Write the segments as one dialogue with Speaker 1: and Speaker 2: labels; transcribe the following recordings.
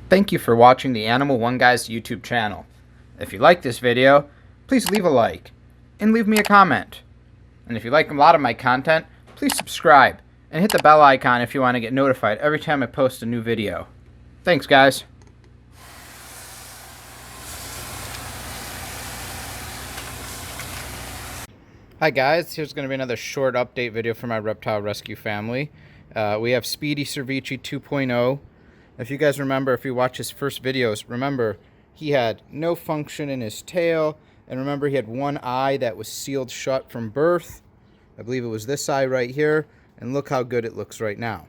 Speaker 1: Thank you for watching the Animal One Guys YouTube channel. If you like this video, please leave a like and leave me a comment. And if you like a lot of my content, please subscribe and hit the bell icon if you want to get notified every time I post a new video. Thanks, guys. Hi guys, here's going to be another short update video for my reptile rescue family. We have Speedy Cervici 2.0. If you guys remember, if you watch his first videos, remember he had no function in his tail, and remember he had one eye that was sealed shut from birth. I believe it was this eye right here, and look how good it looks right now.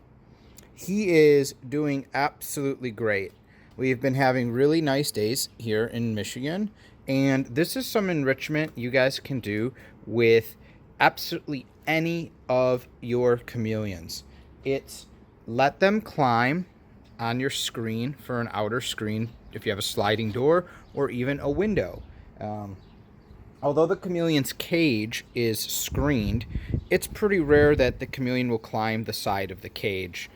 Speaker 1: He is doing absolutely great. We've been having really nice days here in Michigan, and this is some enrichment you guys can do with absolutely any of your chameleons. It's let them climb on your screen for an outer screen if you have a sliding door or even a window. Although the chameleon's cage is screened, it's pretty rare that the chameleon will climb the side of the cage.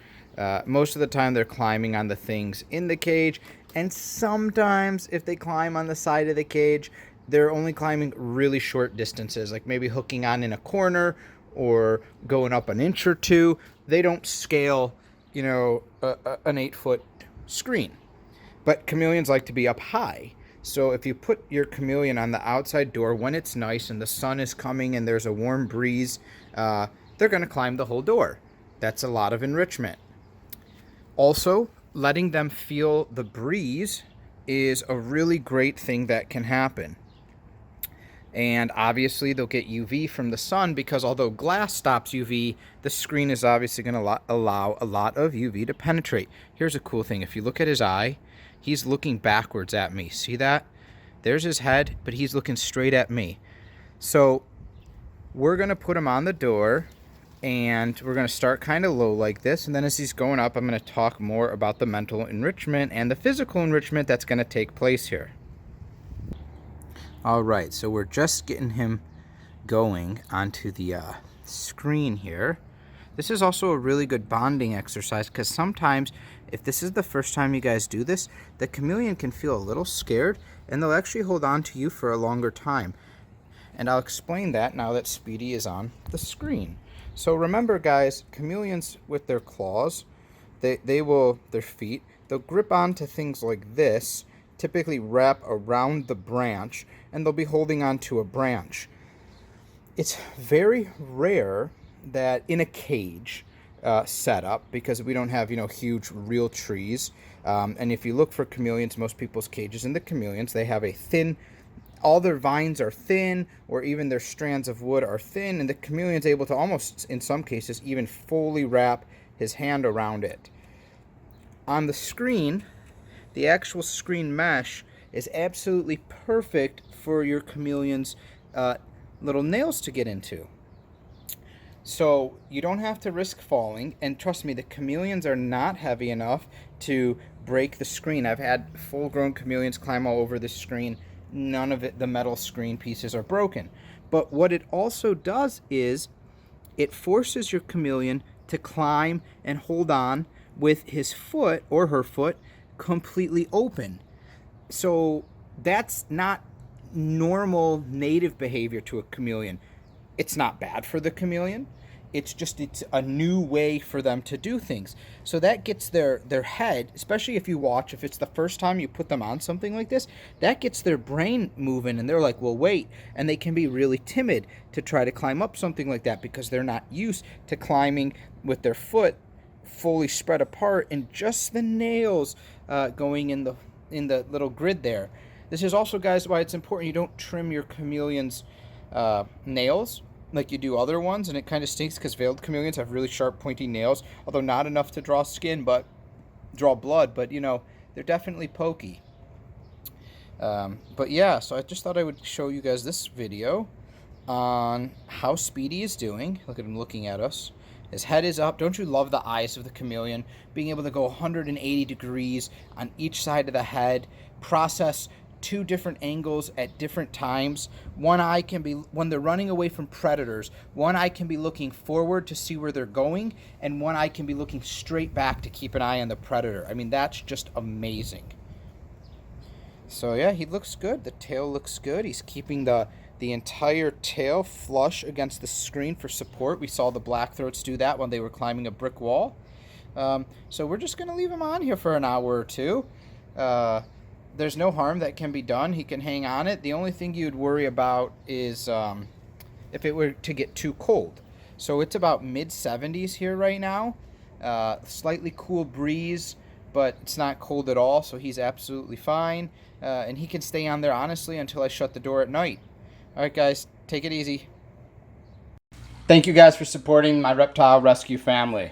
Speaker 1: Most of the time they're climbing on the things in the cage, and sometimes if they climb on the side of the cage, they're only climbing really short distances, like maybe hooking on in a corner or going up an inch or two. They don't scale, you know, an 8-foot screen. But chameleons like to be up high. So if you put your chameleon on the outside door when it's nice and the sun is coming and there's a warm breeze, they're going to climb the whole door. That's a lot of enrichment. Also, letting them feel the breeze is a really great thing that can happen. And obviously they'll get UV from the sun, because although glass stops UV, the screen is obviously going to allow a lot of UV to penetrate. Here's a cool thing. If you look at his eye, he's looking backwards at me. See that? There's his head, but he's looking straight at me. So we're going to put him on the door, and we're going to start kind of low like this. And then as he's going up, I'm going to talk more about the mental enrichment and the physical enrichment that's going to take place here. Alright, so we're just getting him going onto the screen here. This is also a really good bonding exercise, because sometimes, if this is the first time you guys do this, the chameleon can feel a little scared, and they'll actually hold on to you for a longer time. And I'll explain that now that Speedy is on the screen. So remember, guys, chameleons with their claws, their feet, they'll grip onto things like this, typically wrap around the branch, and they'll be holding on to a branch. It's very rare that in a cage setup, because we don't have, you know, huge real trees, and if you look for chameleons, most people's cages in the chameleons, they have a thin, all their vines are thin, or even their strands of wood are thin, and the chameleon's able to almost, in some cases, even fully wrap his hand around it. On the screen, the actual screen mesh is absolutely perfect for your chameleon's little nails to get into. So you don't have to risk falling, and trust me, the chameleons are not heavy enough to break the screen. I've had full-grown chameleons climb all over the screen. None of it, the metal screen pieces are broken. But what it also does is it forces your chameleon to climb and hold on with his foot or her foot completely open. So that's not normal native behavior to a chameleon. It's not bad for the chameleon. It's a new way for them to do things. So that gets their head, especially if it's the first time you put them on something like this, that gets their brain moving, and they're like, well, wait. And they can be really timid to try to climb up something like that, because they're not used to climbing with their foot fully spread apart and just the nails going in the little grid there. This is also, guys, why it's important you don't trim your chameleon's nails like you do other ones, and it kind of stinks because veiled chameleons have really sharp, pointy nails, although not enough to draw blood, but you know, they're definitely pokey. But yeah, so I just thought I would show you guys this video on how Speedy is doing. Look at him looking at us. His head is up. Don't you love the eyes of the chameleon? Being able to go 180 degrees on each side of the head, process two different angles at different times. One eye can be, when they're running away from predators, one eye can be looking forward to see where they're going, and one eye can be looking straight back to keep an eye on the predator. I mean, that's just amazing. So yeah, he looks good. The tail looks good. He's keeping the entire tail flush against the screen for support. We saw the blackthroats do that when they were climbing a brick wall. So we're just going to leave him on here for an hour or two. There's no harm that can be done. He can hang on it. The only thing you'd worry about is if it were to get too cold. So it's about mid-70s here right now. Slightly cool breeze, but it's not cold at all, so he's absolutely fine. And he can stay on there, honestly, until I shut the door at night. All right, guys, take it easy. Thank you guys for supporting my reptile rescue family.